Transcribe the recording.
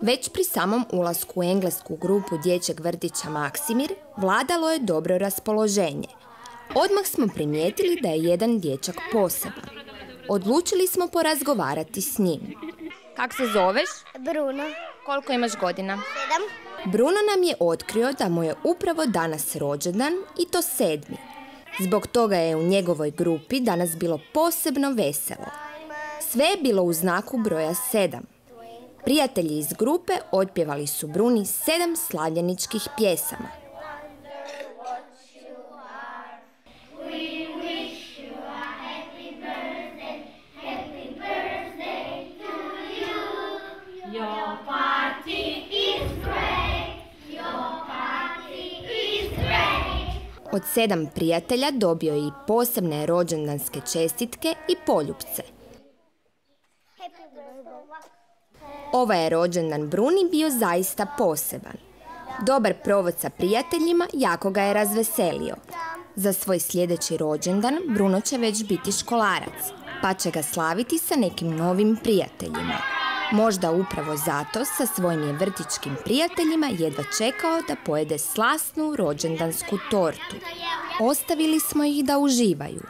Već pri samom ulasku u englesku grupu dječjeg vrtića Maksimir vladalo je dobro raspoloženje. Odmah smo primijetili da je jedan dječak poseban. Odlučili smo porazgovarati s njim. Kako se zoveš? Bruno. Koliko imaš godina? 7. Bruno nam je otkrio da mu je upravo danas rođendan i to 7. Zbog toga je u njegovoj grupi danas bilo posebno veselo. Sve je bilo u znaku broja 7. Prijatelji iz grupe otpjevali su Bruni 7 slavljeničkih pjesama. Od 7 prijatelja dobio je i posebne rođendanske čestitke i poljupce. Ovaj je rođendan Bruni bio zaista poseban. Dobar provod sa prijateljima jako ga je razveselio. Za svoj sljedeći rođendan Bruno će već biti školarac, pa će ga slaviti sa nekim novim prijateljima. Možda upravo zato sa svojim je vrtićkim prijateljima jedva čekao da pojede slasnu rođendansku tortu. Ostavili smo ih da uživaju.